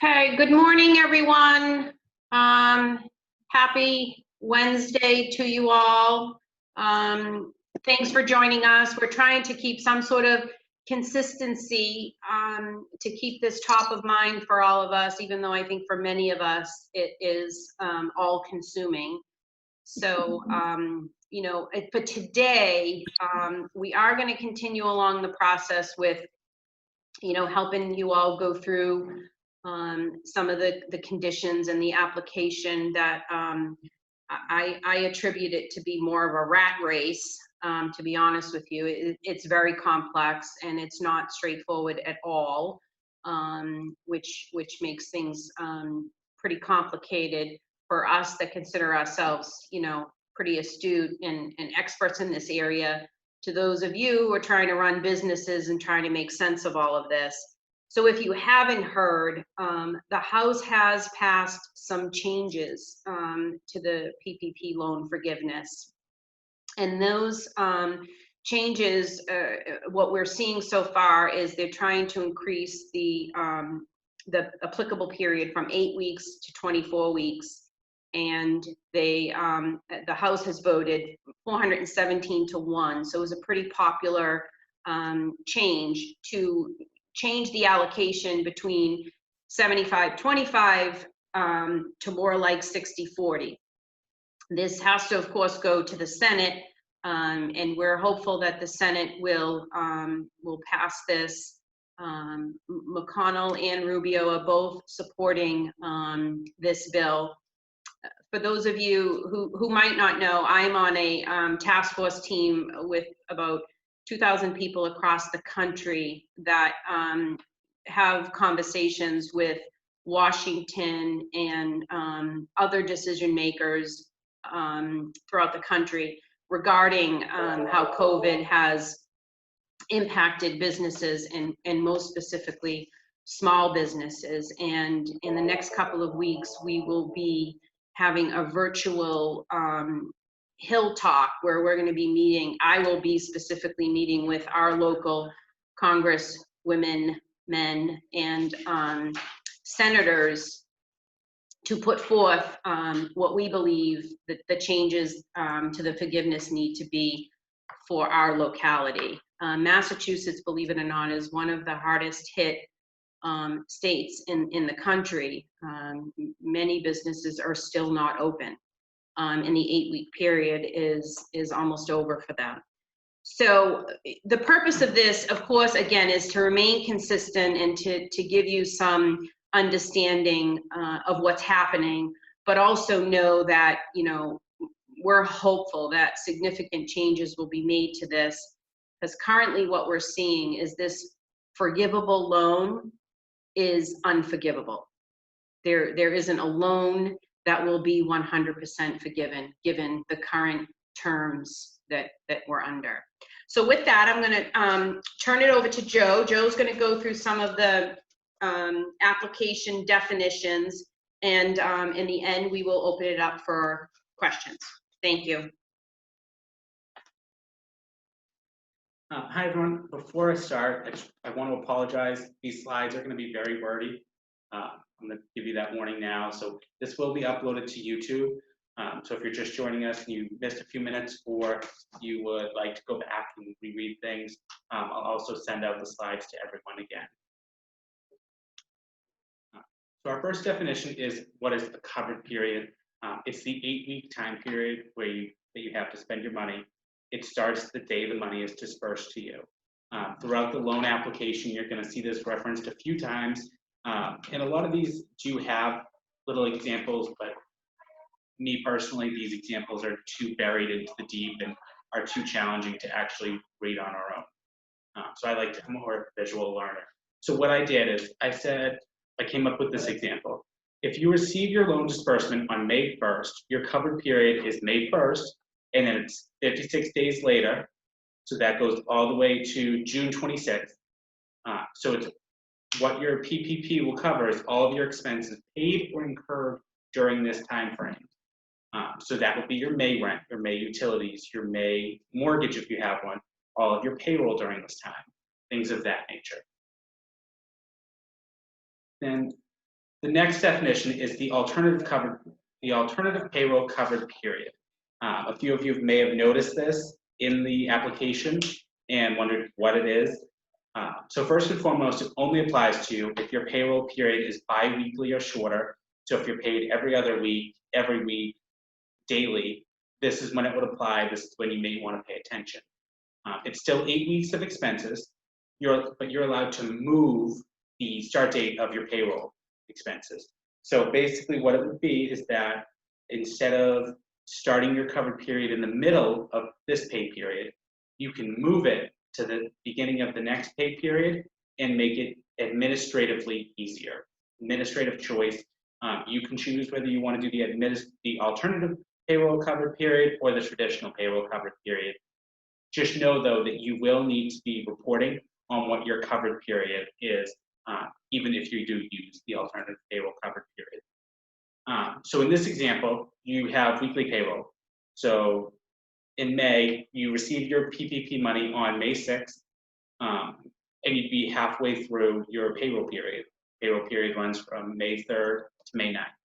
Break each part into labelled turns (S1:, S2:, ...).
S1: Okay, good morning, everyone. Happy Wednesday to you all. Thanks for joining us. We're trying to keep some sort of consistency to keep this top of mind for all of us, even though I think for many of us it is all consuming. So, but today we are going to continue along the process with, helping you all go through some of the conditions and the application that I attribute it to be more of a rat race, to be honest with you. It's very complex and it's not straightforward at all, which makes things pretty complicated for us that consider ourselves, pretty astute and experts in this area, to those of you who are trying to run businesses and trying to make sense of all of this. So if you haven't heard, the House has passed some changes to the PPP loan forgiveness. And those changes, what we're seeing so far is they're trying to increase the applicable period from 8 weeks to 24 weeks. And the House has voted 417 to 1. So it was a pretty popular change to change the allocation between 75-25 to more like 60-40. This has to, of course, go to the Senate, and we're hopeful that the Senate will pass this. McConnell and Rubio are both supporting this bill. For those of you who might not know, I'm on a task force team with about 2,000 people across the country that have conversations with Washington and other decision makers throughout the country regarding how COVID has impacted businesses and most specifically small businesses. And in the next couple of weeks, we will be having a virtual Hill Talk where we're going to be meeting. I will be specifically meeting with our local congresswomen, men, and senators to put forth what we believe that the changes to the forgiveness need to be for our locality. Massachusetts, believe it or not, is one of the hardest hit states in the country. Many businesses are still not open, and the 8-week period is almost over for them. So the purpose of this, of course, again, is to remain consistent and to give you some understanding of what's happening, but also know that, we're hopeful that significant changes will be made to this, because currently what we're seeing is this forgivable loan is unforgivable. There isn't a loan that will be 100% forgiven given the current terms that we're under. So with that, I'm going to turn it over to Joe. Joe's going to go through some of the application definitions, and in the end, we will open it up for questions. Thank you.
S2: Hi, everyone. Before I start, I want to apologize. These slides are going to be very wordy. I'm going to give you that warning now. So this will be uploaded to YouTube. So if you're just joining us and you missed a few minutes, or you would like to go back and reread things, I'll also send out the slides to everyone again. So our first definition is what is the covered period. It's the 8-week time period that you have to spend your money. It starts the day the money is dispersed to you. Throughout the loan application, you're going to see this referenced a few times. And a lot of these do have little examples, but me personally, these examples are too buried into the deep and are too challenging to actually read on our own. So I like to be more a visual learner. So what I did is I came up with this example. If you receive your loan disbursement on May 1st, your covered period is May 1st, and then it's 56 days later. So that goes all the way to June 26th. So it's what your PPP will cover is all of your expenses paid or incurred during this time frame. So that would be your May rent, your May utilities, your May mortgage if you have one, all of your payroll during this time, things of that nature. Then The next definition is the alternative payroll covered period. A few of you may have noticed this in the application and wondered what it is. So first and foremost, it only applies to you if your payroll period is bi-weekly or shorter. So if you're paid every other week, every week, daily, this is when it would apply. This is when you may want to pay attention. It's still 8 weeks of expenses, but you're allowed to move the start date of your payroll expenses. So basically what it would be is that instead of starting your covered period in the middle of this pay period, you can move it to the beginning of the next pay period and make it administratively easier. Administrative choice. You can choose whether you want to do the alternative payroll covered period or the traditional payroll covered period. Just know though that you will need to be reporting on what your covered period is, even if you do use the alternative payroll covered period. So in this example, you have weekly payroll. So in May, you receive your PPP money on May 6th, and you'd be halfway through your payroll period. Payroll period runs from May 3rd to May 9th.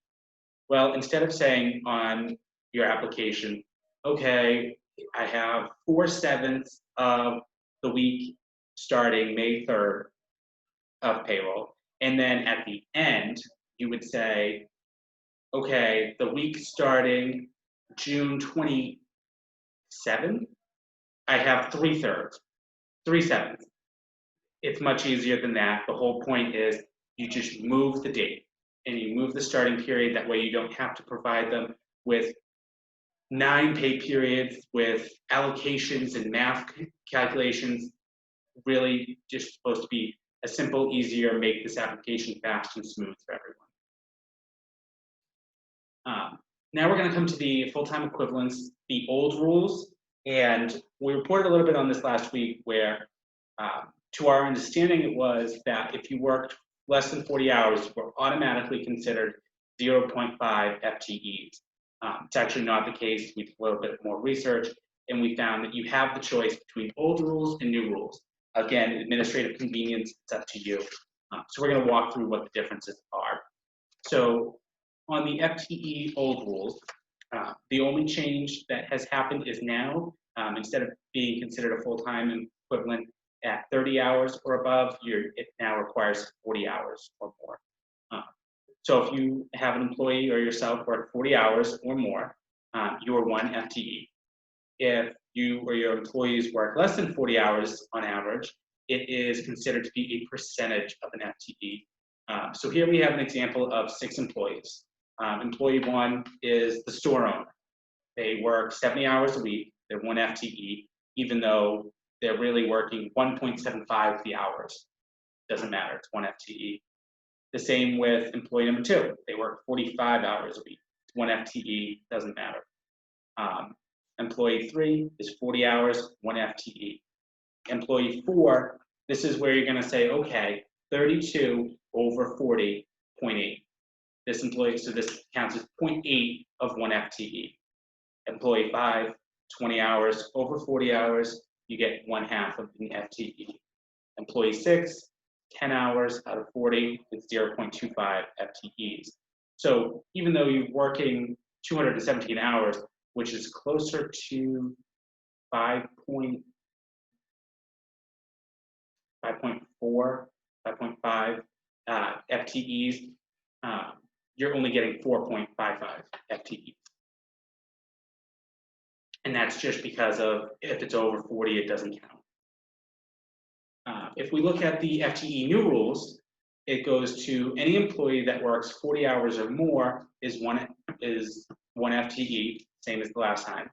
S2: Well, instead of saying on your application, okay, I have 4/7 of the week starting May 3rd of payroll, and then at the end, you would say, okay, the week starting June 27th, I have 3/7. It's much easier than that. The whole point is you just move the date and you move the starting period. That way you don't have to provide them with 9 pay periods with allocations and math calculations. Really just supposed to be a simple, easier, make this application fast and smooth for everyone. Now we're going to come to the full-time equivalents, the old rules, and we reported a little bit on this last week where, to our understanding, it was that if you worked less than 40 hours, you were automatically considered 0.5 FTEs. It's actually not the case. We did a little bit more research, and we found that you have the choice between old rules and new rules. Again, administrative convenience, it's up to you. So we're going to walk through what the differences are. So on the FTE old rules, the only change that has happened is now, instead of being considered a full-time equivalent at 30 hours or above, it now requires 40 hours or more. So if you have an employee or yourself work 40 hours or more, you are 1 FTE. If you or your employees work less than 40 hours on average, it is considered to be a percentage of an FTE. So here we have an example of 6 employees. Employee 1 is the store owner. They work 70 hours a week. They're 1 FTE, even though they're really working 1.75 the hours. Doesn't matter, it's 1 FTE. The same with employee number 2. They work 45 hours a week. It's 1 FTE, doesn't matter. Employee 3 is 40 hours, 1 FTE. Employee 4, this is where you're going to say, okay, 32 over 40, 0.8. This employee, so this counts as 0.8 of 1 FTE. Employee 5, 20 hours over 40 hours, you get 1/2 of an FTE. Employee 6, 10 hours out of 40, it's 0.25 FTEs. So even though you're working 217 hours, which is closer to 5.4, 5.5 FTEs, you're only getting 4.55 FTEs. And that's just because of if it's over 40, it doesn't count. If we look at the FTE new rules, it goes to any employee that works 40 hours or more is one FTE, same as the last time.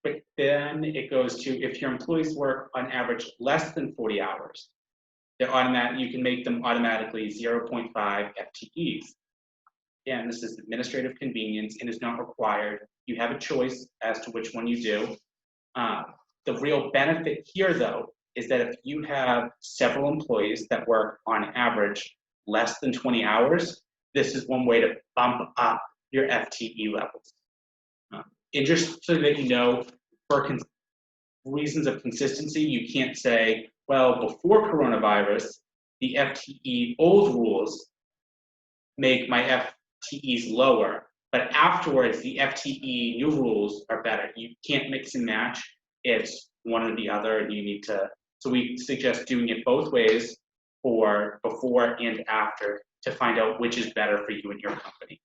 S2: But then it goes to if your employees work on average less than 40 hours, you can make them automatically 0.5 FTEs. Again, this is administrative convenience and is not required. You have a choice as to which one you do. The real benefit here, though, is that if you have several employees that work on average less than 20 hours, this is one way to bump up your FTE levels. And just so that you know, for reasons of consistency, you can't say, well, before coronavirus, the FTE old rules make my FTEs lower, but afterwards the FTE new rules are better. You can't mix and match. It's one or the other, and you need to, so we suggest doing it both ways for before and after to find out which is better for you and your company.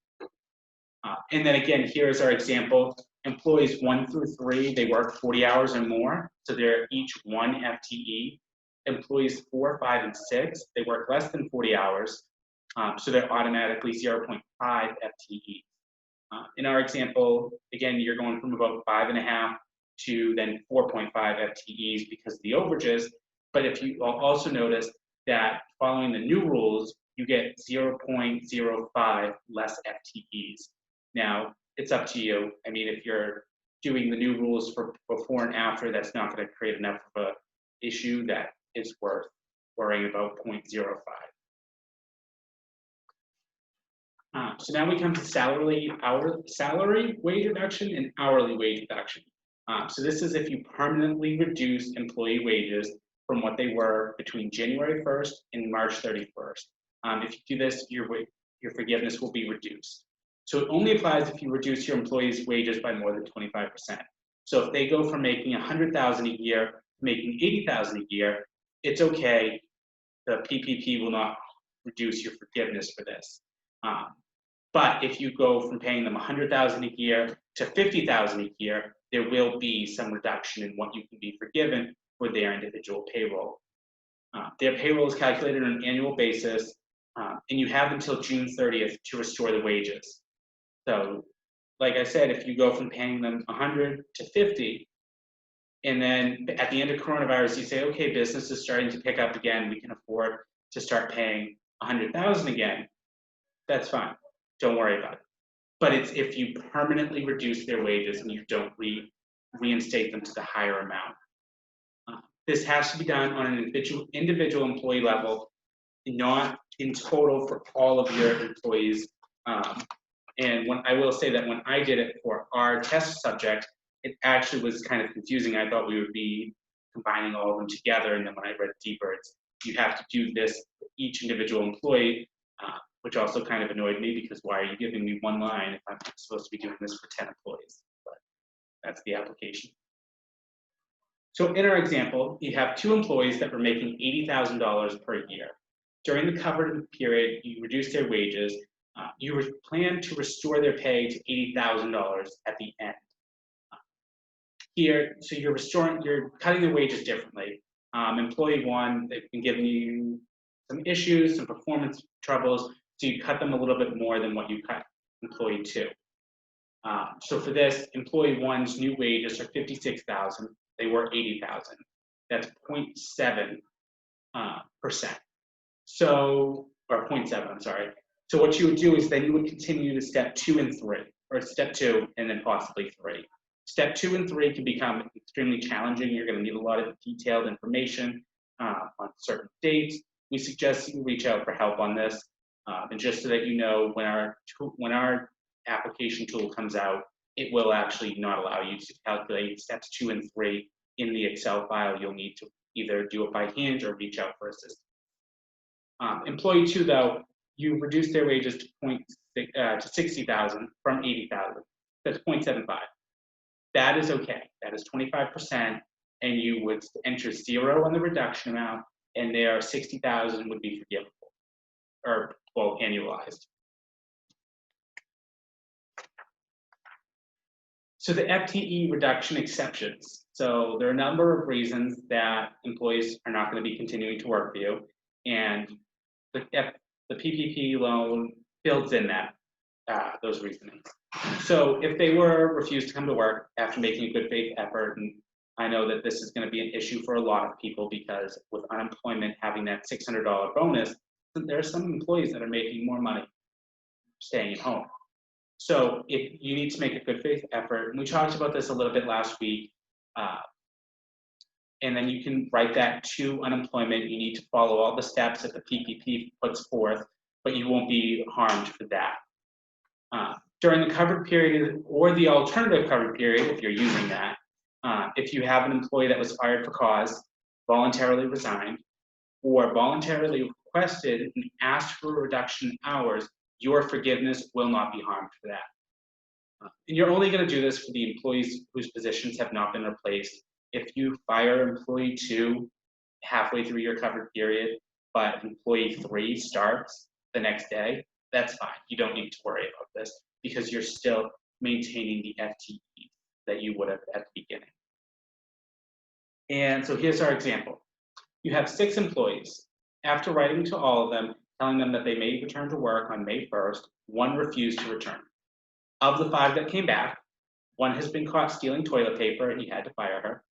S2: And then again, here's our example. Employees 1 through 3, they work 40 hours or more, so they're each 1 FTE. Employees 4, 5, and 6, they work less than 40 hours, so they're automatically 0.5 FTE. In our example, again, you're going from about 5.5 to then 4.5 FTEs because of the overages. But if you also notice that following the new rules, you get 0.05 less FTEs. Now, it's up to you. I mean, if you're doing the new rules for before and after, that's not going to create enough of an issue that is worth worrying about 0.05. So now we come to salary wage reduction and hourly wage reduction. So this is if you permanently reduce employee wages from what they were between January 1st and March 31st. If you do this, your forgiveness will be reduced. So it only applies if you reduce your employees' wages by more than 25%. So if they go from making $100,000 a year to making $80,000 a year, it's okay. The PPP will not reduce your forgiveness for this. But if you go from paying them $100,000 a year to $50,000 a year, there will be some reduction in what you can be forgiven for their individual payroll. Their payroll is calculated on an annual basis, and you have until June 30th to restore the wages. So, like I said, if you go from paying them 100 to 50, and then at the end of coronavirus, you say, okay, business is starting to pick up again, we can afford to start paying 100,000 again, that's fine. Don't worry about it. But it's if you permanently reduce their wages and you don't reinstate them to the higher amount. This has to be done on an individual employee level, not in total for all of your employees. And when I will say that when I did it for our test subject, it actually was kind of confusing. I thought we would be combining all of them together, and then when I read deeper, you have to do this for each individual employee, which also kind of annoyed me because why are you giving me one line if I'm supposed to be doing this for 10 employees? But that's the application. So in our example, you have 2 employees that were making $80,000 per year. During the covered period, you reduce their wages. You plan to restore their pay to $80,000 at the end. Here, so you're cutting their wages differently. Employee 1, they've been giving you some issues, some performance troubles, so you cut them a little bit more than what you cut employee 2. So for this, employee 1's new wages are $56,000. They were $80,000. That's 0.7%. So, or 0.7, I'm sorry. So what you would do is then you would continue to step 2 and 3, or step 2 and then possibly 3. Step 2 and 3 can become extremely challenging. You're going to need a lot of detailed information on certain dates. We suggest you reach out for help on this. And just so that you know, when our application tool comes out, it will actually not allow you to calculate steps 2 and 3 in the Excel file. You'll need to either do it by hand or reach out for assistance. Employee 2, though, you reduce their wages to $60,000 from $80,000. That's 0.75. That is okay. That is 25%, and you would enter 0 on the reduction amount, and their $60,000 would be forgivable, or well, annualized. So the FTE reduction exceptions. So there are a number of reasons that employees are not going to be continuing to work for you, and the PPP loan builds in that those reasonings. So if they were refused to come to work after making a good faith effort, and I know that this is going to be an issue for a lot of people because with unemployment having that $600 bonus, there are some employees that are making more money staying at home. So if you need to make a good faith effort, and we talked about this a little bit last week, and then you can write that to unemployment. You need to follow all the steps that the PPP puts forth, but you won't be harmed for that. During the covered period or the alternative covered period, if you're using that, if you have an employee that was fired for cause, voluntarily resigned, or voluntarily requested and asked for a reduction in hours, your forgiveness will not be harmed for that. And you're only going to do this for the employees whose positions have not been replaced. If you fire employee 2 halfway through your covered period, but employee 3 starts the next day, that's fine. You don't need to worry about this because you're still maintaining the FTE that you would have at the beginning. And so here's our example. You have 6 employees. After writing to all of them, telling them that they may return to work on May 1st, 1 refused to return. Of the 5 that came back, 1 has been caught stealing toilet paper and he had to fire her.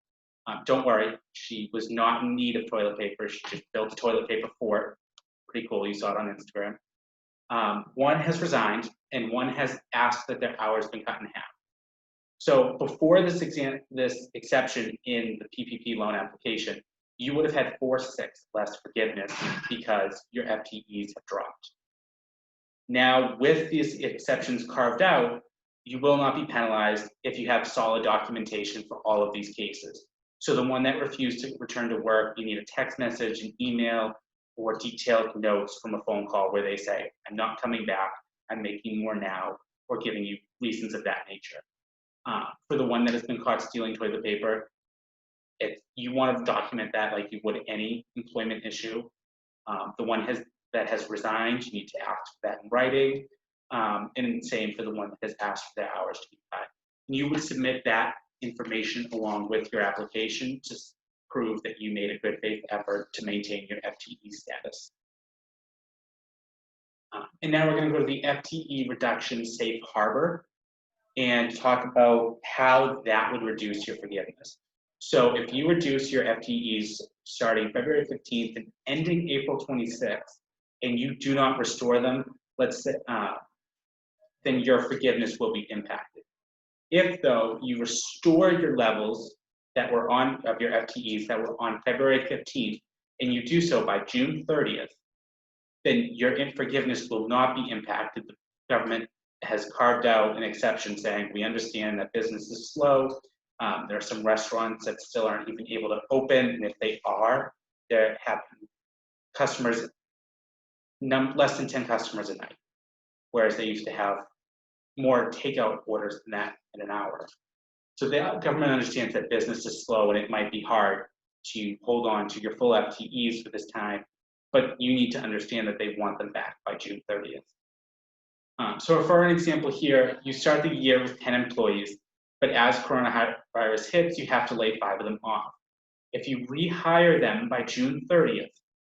S2: Don't worry, she was not in need of toilet paper. She just built a toilet paper fort. Pretty cool, you saw it on Instagram. 1 has resigned and 1 has asked that their hours been cut in half. So before this exception in the PPP loan application, you would have had 4/6 less forgiveness because your FTEs have dropped. Now, with these exceptions carved out, you will not be penalized if you have solid documentation for all of these cases. So the one that refused to return to work, you need a text message, an email, or detailed notes from a phone call where they say, I'm not coming back, I'm making more now, or giving you reasons of that nature. For the one that has been caught stealing toilet paper, you want to document that like you would any employment issue. The one that has resigned, you need to ask for that in writing. And same for the one that has asked for their hours to be cut. And you would submit that information along with your application to prove that you made a good faith effort to maintain your FTE status. And now we're going to go to the FTE reduction safe harbor and talk about how that would reduce your forgiveness. So if you reduce your FTEs starting February 15th and ending April 26th, and you do not restore them, let's say, then your forgiveness will be impacted. If though you restore your levels that were on of your FTEs that were on February 15th, and you do so by June 30th, then your forgiveness will not be impacted. The government has carved out an exception saying, we understand that business is slow. There are some restaurants that still aren't even able to open, and if they are, they're having customers, less than 10 customers a night, whereas they used to have more takeout orders than that in an hour. So the government understands that business is slow and it might be hard to hold on to your full FTEs for this time, but you need to understand that they want them back by June 30th. So for an example here, you start the year with 10 employees, but as coronavirus hits, you have to lay 5 of them off. If you rehire them by June 30th,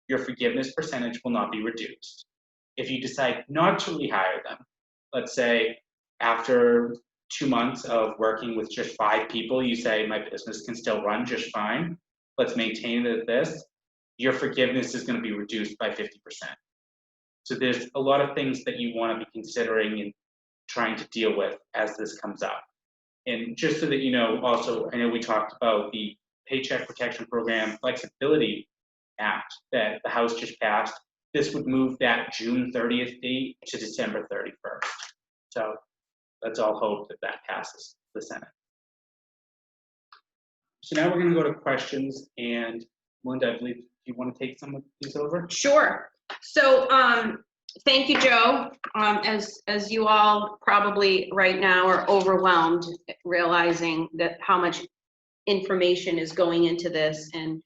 S2: your forgiveness percentage will not be reduced. If you decide not to rehire them, let's say after 2 months of working with just 5 people, you say, my business can still run just fine, let's maintain it at this, your forgiveness is going to be reduced by 50%. So there's a lot of things that you want to be considering and trying to deal with as this comes up. And just so that you know, also, I know we talked about the Paycheck Protection Program Flexibility Act that the House just passed. This would move that June 30th date to December 31st. So let's all hope that that passes the Senate. So now we're going to go to questions, and Melinda, I believe you want to take some of these over?
S1: Sure. So thank you, Joe. As you all probably right now are overwhelmed, realizing that how much information is going into this, and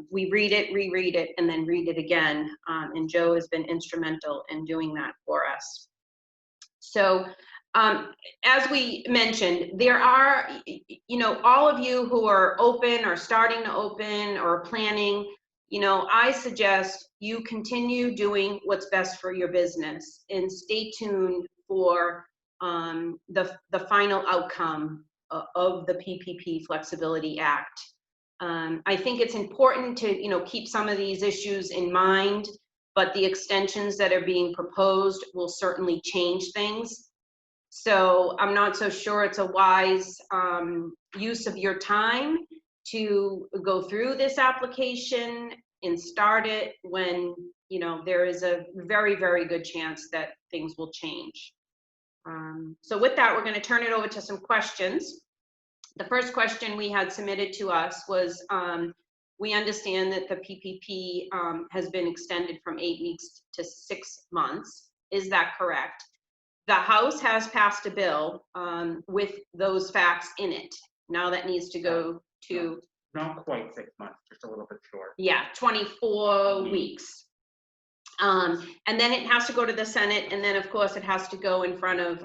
S1: we read it, reread it, and then read it again. And Joe has been instrumental in doing that for us. So as we mentioned, there are, all of you who are open or starting to open or planning, I suggest you continue doing what's best for your business and stay tuned for the final outcome of the PPP Flexibility Act. I think it's important to, keep some of these issues in mind, but the extensions that are being proposed will certainly change things. So I'm not so sure it's a wise use of your time to go through this application and start it when, there is a very, very good chance that things will change. So with that, we're going to turn it over to some questions. The first question we had submitted to us was, we understand that the PPP has been extended from 8 weeks to 6 months. Is that correct? The House has passed a bill with those facts in it. Now that needs to go to,
S2: Not quite 6 months, just a little bit short.
S1: yeah, 24 weeks. And then it has to go to the Senate, and then of course it has to go in front of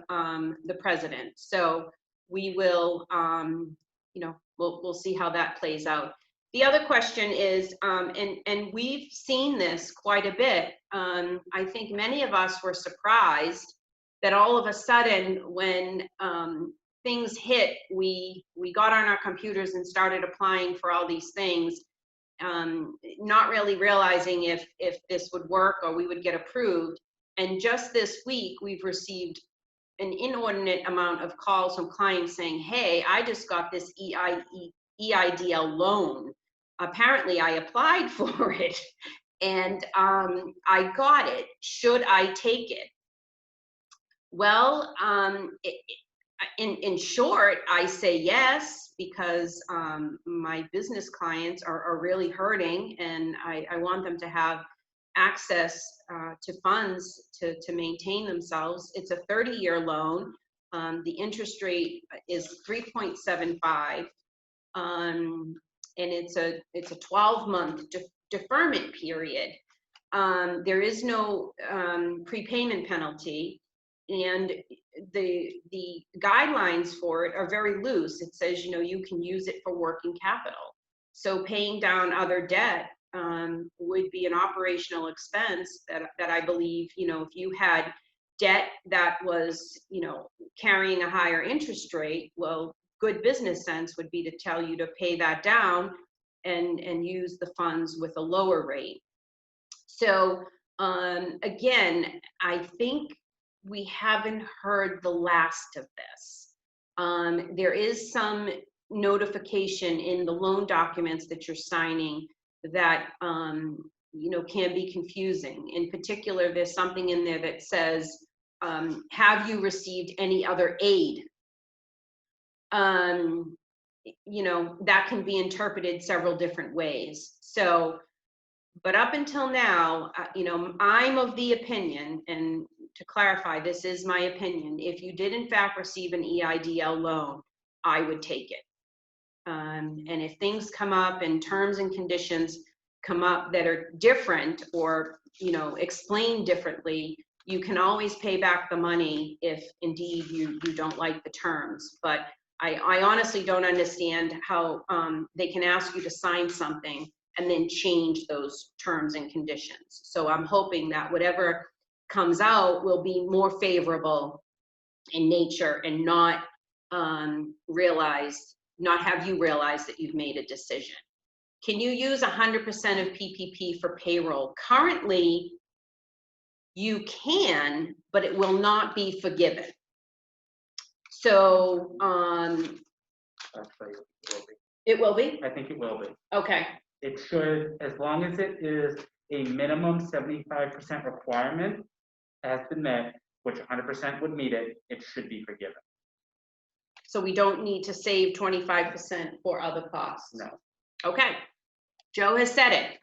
S1: the president. So we will, you know, we'll see how that plays out. The other question is, and we've seen this quite a bit. I think many of us were surprised that all of a sudden, when things hit, we got on our computers and started applying for all these things. Not really realizing if this would work or we would get approved. And just this week, we've received an inordinate amount of calls from clients saying, hey, I just got this EIDL loan. Apparently, I applied for it and I got it. Should I take it? Well, in short, I say yes, because my business clients are really hurting, and I want them to have access to funds to maintain themselves. It's a 30-year loan. The interest rate is 3.75, and it's a 12-month deferment period. There is no prepayment penalty. And the guidelines for it are very loose. It says, you know, you can use it for working capital. So paying down other debt would be an operational expense that I believe, you know, if you had debt that was, you know, carrying a higher interest rate, well, good business sense would be to tell you to pay that down and use the funds with a lower rate. So again, I think we haven't heard the last of this. There is some notification in the loan documents that you're signing that you know, can be confusing. In particular, there's something in there that says, have you received any other aid? You know, that can be interpreted several different ways. So, but up until now, you know, I'm of the opinion, and to clarify, this is my opinion, if you did in fact receive an EIDL loan, I would take it. And if things come up and terms and conditions come up that are different or, you know, explained differently, you can always pay back the money if indeed you don't like the terms. But I honestly don't understand how they can ask you to sign something and then change those terms and conditions. So I'm hoping that whatever comes out will be more favorable in nature and not have you realize that you've made a decision. Can you use 100% of PPP for payroll? Currently, you can, but it will not be forgiven. So
S2: Actually,
S1: it will be?
S2: I think it will be.
S1: Okay.
S2: It should, as long as it is a minimum 75% requirement has been met, which 100% would meet it, it should be forgiven.
S1: So we don't need to save 25% for other costs?
S2: No.
S1: Okay. Joe has said it.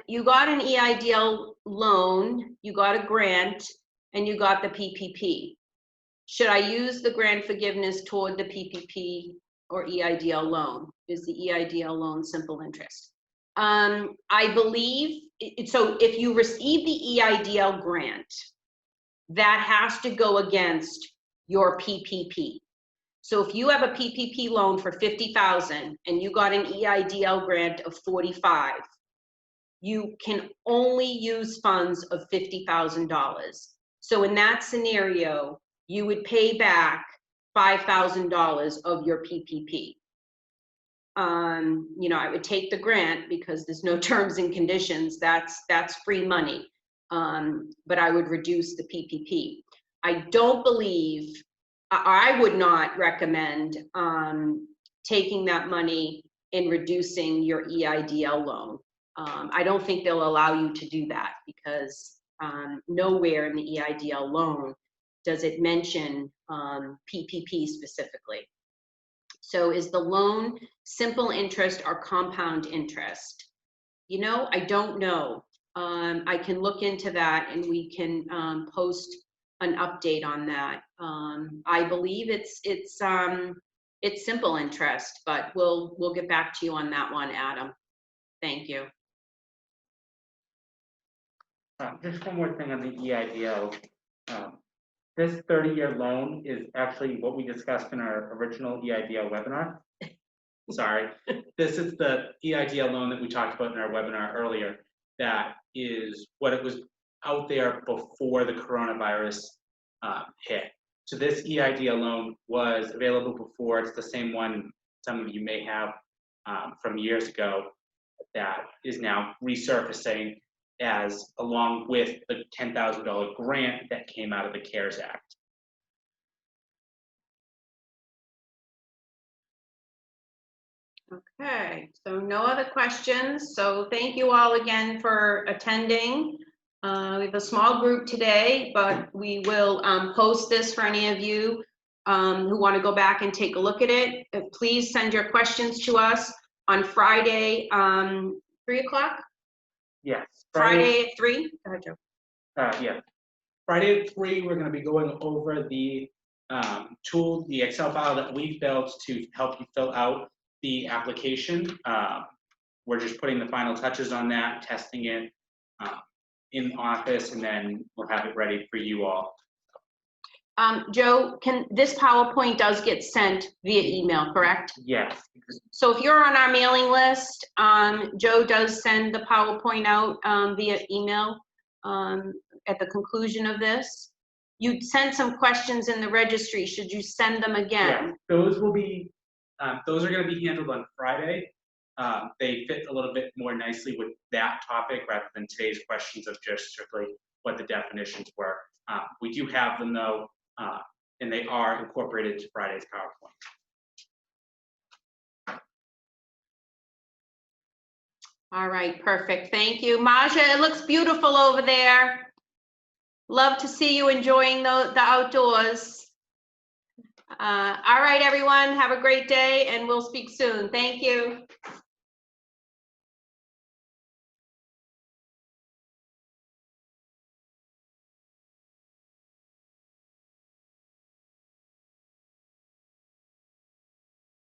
S1: You got an EIDL loan, you got a grant, and you got the PPP. Should I use the grant forgiveness toward the PPP or EIDL loan? Is the EIDL loan simple interest? I believe, so if you receive the EIDL grant, that has to go against your PPP. So if you have a PPP loan for $50,000 and you got an EIDL grant of $45,000, you can only use funds of $50,000. So in that scenario, you would pay back $5,000 of your PPP. You know, I would take the grant because there's no terms and conditions. That's free money. But I would reduce the PPP. I don't believe, I would not recommend taking that money and reducing your EIDL loan. I don't think they'll allow you to do that because nowhere in the EIDL loan does it mention PPP specifically. So is the loan simple interest or compound interest? You know, I don't know. I can look into that and we can post an update on that. I believe it's simple interest, but we'll get back to you on that one, Adam. Thank you.
S2: Just one more thing on the EIDL. This 30-year loan is actually what we discussed in our original EIDL webinar. Sorry, this is the EIDL loan that we talked about in our webinar earlier. That is what it was out there before the coronavirus hit. So this EIDL loan was available before. It's the same one some of you may have from years ago that is now resurfacing as along with the $10,000 grant that came out of the CARES Act.
S1: Okay, so no other questions. So thank you all again for attending. We have a small group today, but we will post this for any of you who want to go back and take a look at it. Please send your questions to us on Friday, 3 o'clock?
S2: Yes.
S1: Friday at 3? Go ahead, Joe.
S2: Yeah. Friday at 3, we're going to be going over the tool, the Excel file that we built to help you fill out the application. We're just putting the final touches on that, testing it in office, and then we'll have it ready for you all.
S1: Joe, this PowerPoint does get sent via email, correct?
S2: Yes.
S1: So if you're on our mailing list, Joe does send the PowerPoint out via email at the conclusion of this. You'd send some questions in the registry. Should you send them again?
S2: Yeah, those will be, those are going to be handled on Friday. They fit a little bit more nicely with that topic rather than today's questions of just strictly what the definitions were. We do have them though, and they are incorporated to Friday's PowerPoint.
S1: All right, perfect. Thank you. Maja, it looks beautiful over there. Love to see you enjoying the outdoors. All right, everyone, have a great day and we'll speak soon. Thank you.